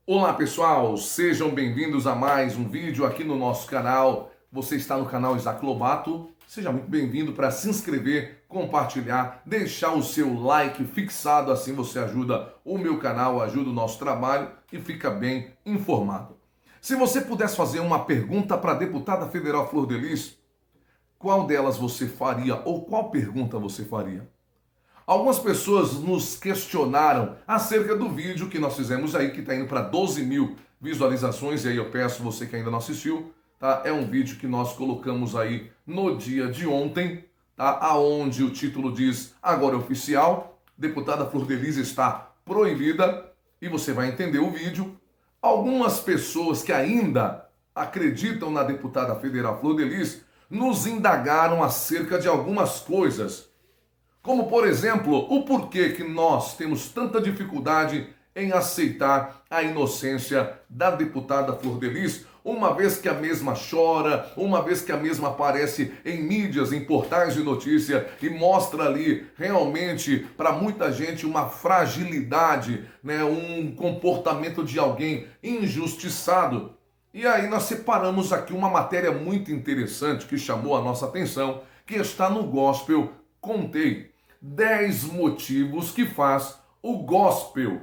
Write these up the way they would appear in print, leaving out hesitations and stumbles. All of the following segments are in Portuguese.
Olá pessoal, sejam bem-vindos a mais um vídeo aqui no nosso canal. Você está no canal Isaac Lobato, seja muito bem-vindo para se inscrever, compartilhar, deixar o seu like fixado, assim você ajuda o meu canal, ajuda o nosso trabalho e fica bem informado. Se você pudesse fazer uma pergunta para a deputada federal Flor de Lis, qual delas você faria ou qual pergunta você faria? Algumas pessoas nos questionaram acerca do vídeo que nós fizemos aí, que está indo para 12 mil visualizações, e aí eu peço você que ainda não assistiu, tá? É um vídeo que nós colocamos aí no dia de ontem, tá? Aonde o título diz, agora é oficial, deputada Flor de Lis está proibida, e você vai entender o vídeo. Algumas pessoas que ainda acreditam na deputada federal Flor de Lis nos indagaram acerca de algumas coisas, como, por exemplo, o porquê que nós temos tanta dificuldade em aceitar a inocência da deputada Flor de Lis, uma vez que a mesma chora, uma vez que a mesma aparece em mídias, em portais de notícia e mostra ali realmente para muita gente uma fragilidade, né, um comportamento de alguém injustiçado. E aí nós separamos aqui uma matéria muito interessante que chamou a nossa atenção, que está no Gospel. Contei 10 motivos que faz o gospel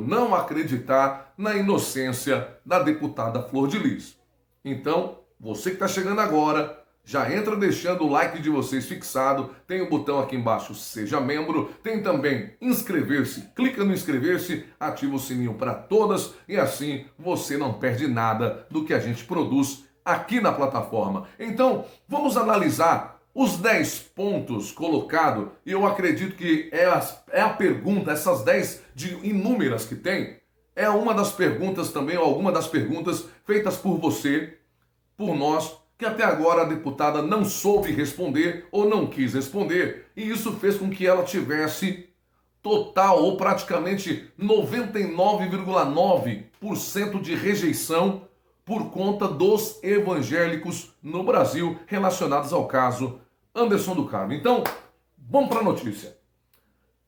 não acreditar na inocência da deputada Flor de Lis. Então, você que está chegando agora, já entra deixando o like de vocês fixado, tem o botão aqui embaixo, seja membro, tem também inscrever-se, clica no inscrever-se, ativa o sininho para todas e assim você não perde nada do que a gente produz aqui na plataforma. Então, vamos analisar os 10 pontos colocados, e eu acredito que é a pergunta, essas 10 de inúmeras que tem, é uma das perguntas também, ou alguma das perguntas feitas por você, por nós, que até agora a deputada não soube responder ou não quis responder, e isso fez com que ela tivesse total ou praticamente 99,9% de rejeição por conta dos evangélicos no Brasil relacionados ao caso Anderson do Carmo. Então, vamos para a notícia.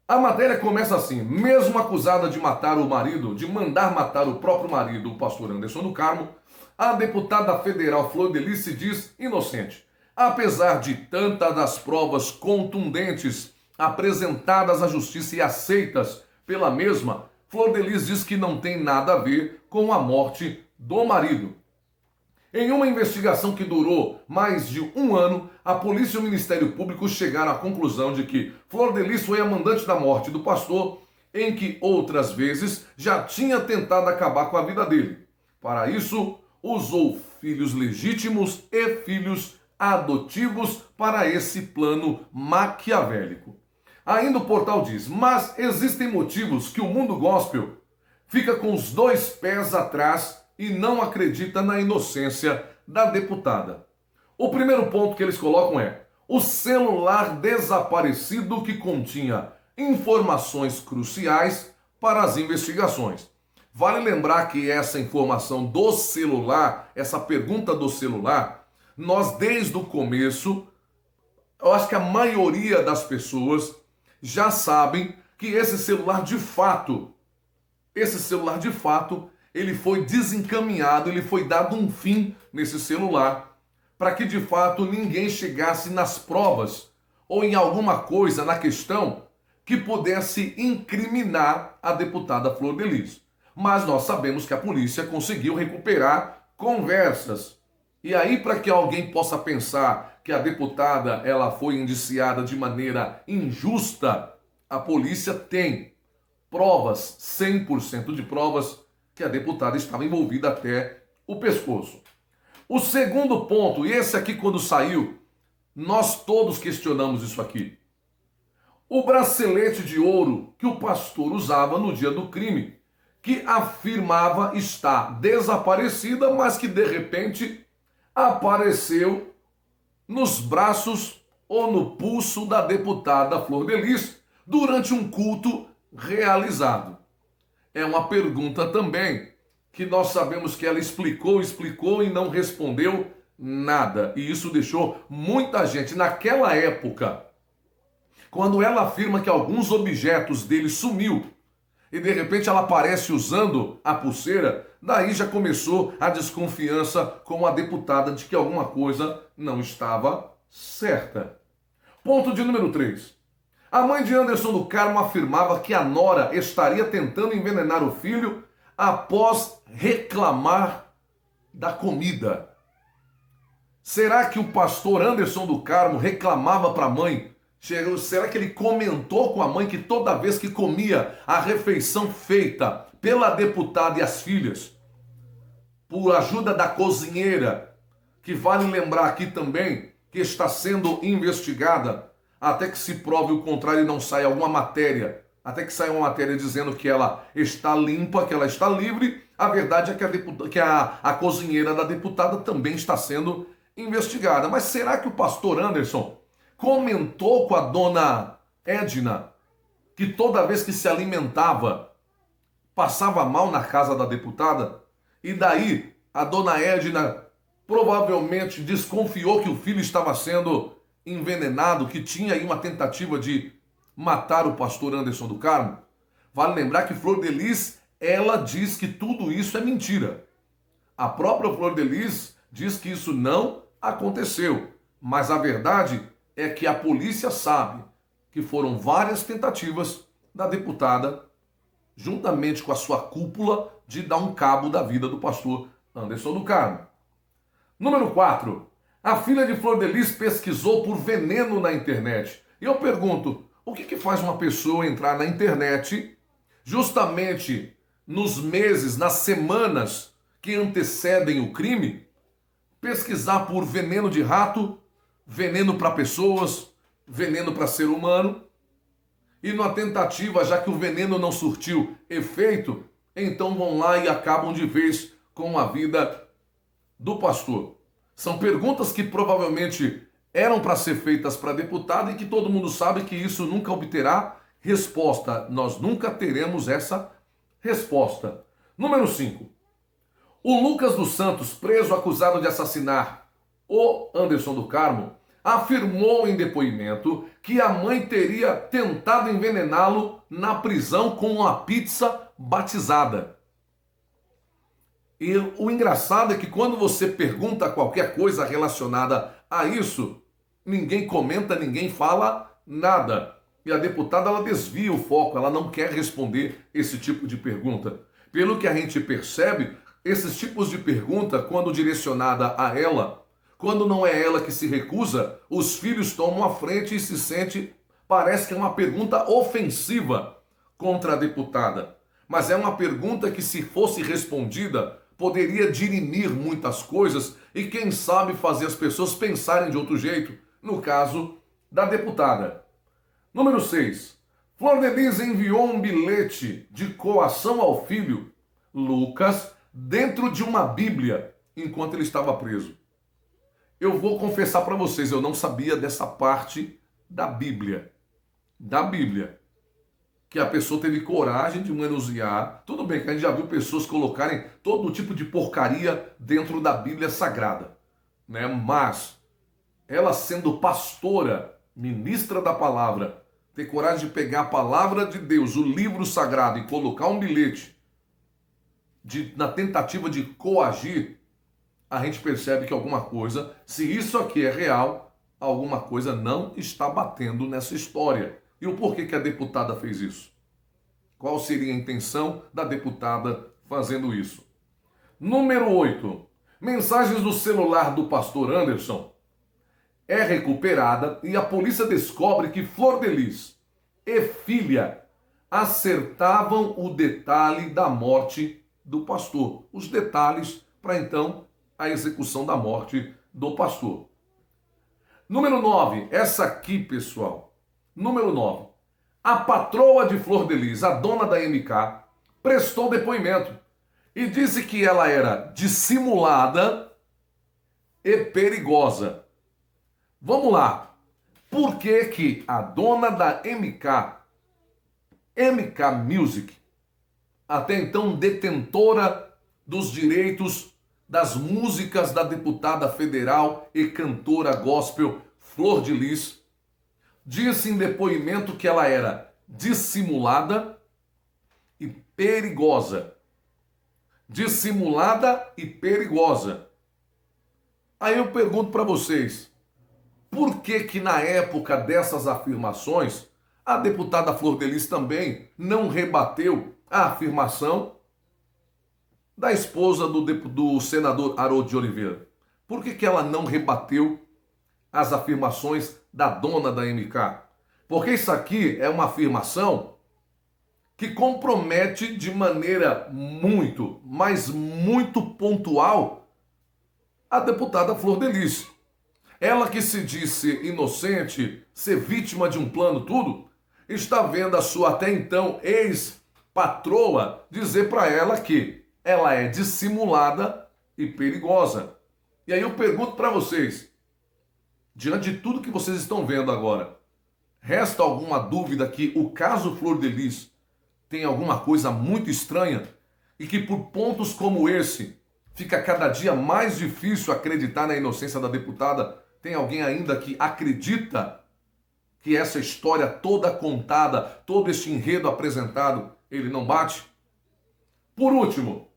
A matéria começa assim: mesmo acusada de matar o marido, de mandar matar o próprio marido, o pastor Anderson do Carmo, a deputada federal Flor de Lis se diz inocente. Apesar de tantas das provas contundentes apresentadas à justiça e aceitas pela mesma, Flor de Lis diz que não tem nada a ver com a morte do marido. Em uma investigação que durou mais de um ano, a polícia e o Ministério Público chegaram à conclusão de que Flor de Lis foi a mandante da morte do pastor, em que outras vezes já tinha tentado acabar com a vida dele. Para isso, usou filhos legítimos e filhos adotivos para esse plano maquiavélico. Ainda o portal diz, mas existem motivos que o mundo gospel fica com os dois pés atrás e não acredita na inocência da deputada. O primeiro ponto que eles colocam é o celular desaparecido que continha informações cruciais para as investigações. Vale lembrar que essa informação do celular, essa pergunta do celular, nós desde o começo, eu acho que a maioria das pessoas já sabem que esse celular de fato, ele foi desencaminhado, ele foi dado um fim nesse celular, para que de fato ninguém chegasse nas provas ou em alguma coisa na questão que pudesse incriminar a deputada Flor de Lis. Mas nós sabemos que a polícia conseguiu recuperar conversas. E aí, para que alguém possa pensar que a deputada ela foi indiciada de maneira injusta, a polícia tem provas, 100% de provas, que a deputada estava envolvida até o pescoço. O segundo ponto, e esse aqui quando saiu, nós todos questionamos isso aqui. O bracelete de ouro que o pastor usava no dia do crime, que afirmava estar desaparecida, mas que de repente apareceu nos braços ou no pulso da deputada Flor de Lis durante um culto realizado. É uma pergunta também que nós sabemos que ela explicou e não respondeu nada. E isso deixou muita gente naquela época, quando ela afirma que alguns objetos dele sumiu, e de repente ela aparece usando a pulseira, daí já começou a desconfiança com a deputada de que alguma coisa não estava certa. Ponto de número 3. A mãe de Anderson do Carmo afirmava que a nora estaria tentando envenenar o filho após reclamar da comida. Será que o pastor Anderson do Carmo reclamava para a mãe? Será que ele comentou com a mãe que toda vez que comia a refeição feita pela deputada e as filhas, por ajuda da cozinheira, que vale lembrar aqui também que está sendo investigada, até que se prove o contrário e não saia alguma matéria, até que saia uma matéria dizendo que ela está limpa, que ela está livre, a verdade é que a cozinheira da deputada também está sendo investigada. Mas será que o pastor Anderson comentou com a dona Edna que toda vez que se alimentava passava mal na casa da deputada? E daí a dona Edna provavelmente desconfiou que o filho estava sendo envenenado, que tinha aí uma tentativa de matar o pastor Anderson do Carmo? Vale lembrar que Flor de Lis, ela diz que tudo isso é mentira. A própria Flor de Lis diz que isso não aconteceu. Mas a verdade é que a polícia sabe que foram várias tentativas da deputada, juntamente com a sua cúpula, de dar um cabo da vida do pastor Anderson do Carmo. Número 4. A filha de Flor de Lis pesquisou por veneno na internet. E eu pergunto, o que faz uma pessoa entrar na internet justamente nos meses, nas semanas que antecedem o crime, pesquisar por veneno de rato, veneno para pessoas, veneno para ser humano, e numa tentativa, já que o veneno não surtiu efeito, então vão lá e acabam de vez com a vida do pastor. São perguntas que provavelmente eram para ser feitas para deputado e que todo mundo sabe que isso nunca obterá resposta. Nós nunca teremos essa resposta. Número 5. O Lucas dos Santos, preso acusado de assassinar o Anderson do Carmo, afirmou em depoimento que a mãe teria tentado envenená-lo na prisão com uma pizza batizada. E o engraçado é que quando você pergunta qualquer coisa relacionada a isso, ninguém comenta, ninguém fala nada. E a deputada, ela desvia o foco, ela não quer responder esse tipo de pergunta. Pelo que a gente percebe, esses tipos de pergunta, quando direcionada a ela, quando não é ela que se recusa, os filhos tomam a frente e se sente, parece que é uma pergunta ofensiva contra a deputada. Mas é uma pergunta que, se fosse respondida, poderia dirimir muitas coisas e, quem sabe, fazer as pessoas pensarem de outro jeito, no caso da deputada. Número 6. Flor de Lis enviou um bilhete de coação ao filho, Lucas, dentro de uma Bíblia, enquanto ele estava preso. Eu vou confessar para vocês, eu não sabia dessa parte da Bíblia. Da Bíblia. Que a pessoa teve coragem de manusear. Tudo bem que a gente já viu pessoas colocarem todo tipo de porcaria dentro da Bíblia Sagrada, né? Mas ela, sendo pastora, ministra da palavra, ter coragem de pegar a palavra de Deus, o livro sagrado, e colocar um bilhete na tentativa de coagir, a gente percebe que alguma coisa, se isso aqui é real, alguma coisa não está batendo nessa história. E o porquê que a deputada fez isso? Qual seria a intenção da deputada fazendo isso? Número 8. Mensagens do celular do pastor Anderson é recuperada e a polícia descobre que Flor de Lis e filha acertavam o detalhe da morte do pastor. Os detalhes para então a execução da morte do pastor. Número 9. Essa aqui, pessoal. Número 9. A patroa de Flor de Lis, a dona da MK, prestou depoimento e disse que ela era dissimulada e perigosa. Vamos lá. Por que que a dona da MK Music, até então detentora dos direitos das músicas da deputada federal e cantora gospel Flor de Lis, disse em depoimento que ela era dissimulada e perigosa. Dissimulada e perigosa. Aí eu pergunto para vocês, por que que na época dessas afirmações, a deputada Flor de Lis também não rebateu a afirmação da esposa do senador Harold de Oliveira? Por que que ela não rebateu as afirmações da dona da MK? Porque isso aqui é uma afirmação que compromete de maneira muito, mas muito pontual a deputada Flor de Lis. Ela que se disse inocente, ser vítima de um plano tudo, está vendo a sua até então ex-patroa dizer para ela que ela é dissimulada e perigosa. E aí eu pergunto para vocês, diante de tudo que vocês estão vendo agora, resta alguma dúvida que o caso Flor de Lis tem alguma coisa muito estranha e que por pontos como esse fica cada dia mais difícil acreditar na inocência da deputada? Tem alguém ainda que acredita que essa história toda contada, todo este enredo apresentado, ele não bate? Por último,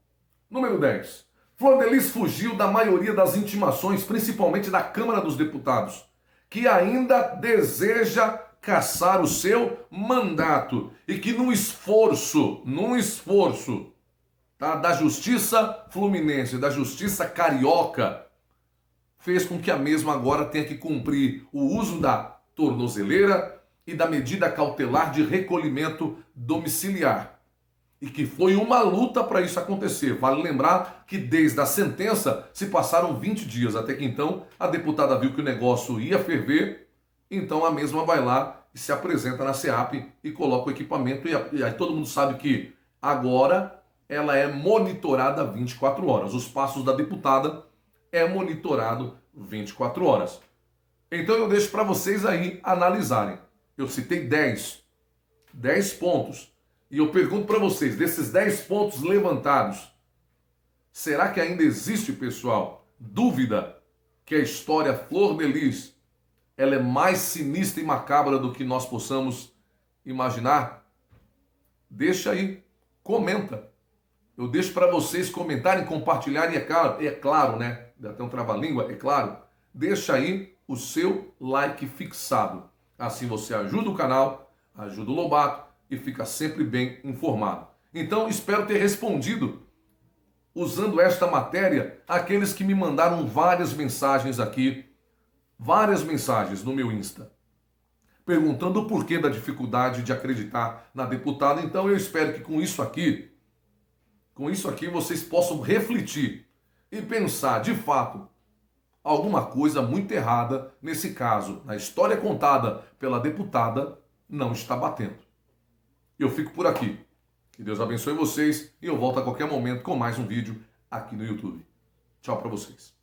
número 10. Flor de Lis fugiu da maioria das intimações, principalmente da Câmara dos Deputados, que ainda deseja cassar o seu mandato e que num esforço, tá, da Justiça Fluminense, da Justiça Carioca, fez com que a mesma agora tenha que cumprir o uso da tornozeleira e da medida cautelar de recolhimento domiciliar. E que foi uma luta para isso acontecer. Vale lembrar que desde a sentença se passaram 20 dias, até que então a deputada viu que o negócio ia ferver, então a mesma vai lá e se apresenta na SEAP e coloca o equipamento, e aí todo mundo sabe que agora ela é monitorada 24 horas. Os passos da deputada é monitorado 24 horas. Então eu deixo para vocês aí analisarem. Eu citei 10 pontos. E eu pergunto para vocês, desses 10 pontos levantados, será que ainda existe, pessoal, dúvida que a história Flor de Lis ela é mais sinistra e macabra do que nós possamos imaginar? Deixa aí, comenta. Eu deixo para vocês comentarem, compartilharem, é claro, né? Dá até um trava-língua, é claro. Deixa aí o seu like fixado. Assim você ajuda o canal, ajuda o Lobato e fica sempre bem informado. Então, espero ter respondido, usando esta matéria, àqueles que me mandaram várias mensagens aqui, várias mensagens no meu Insta, perguntando o porquê da dificuldade de acreditar na deputada. Então, eu espero que com isso aqui vocês possam refletir e pensar, de fato, alguma coisa muito errada nesse caso. Na história contada pela deputada, não está batendo. Eu fico por aqui. Que Deus abençoe vocês e eu volto a qualquer momento com mais um vídeo aqui no YouTube. Tchau para vocês.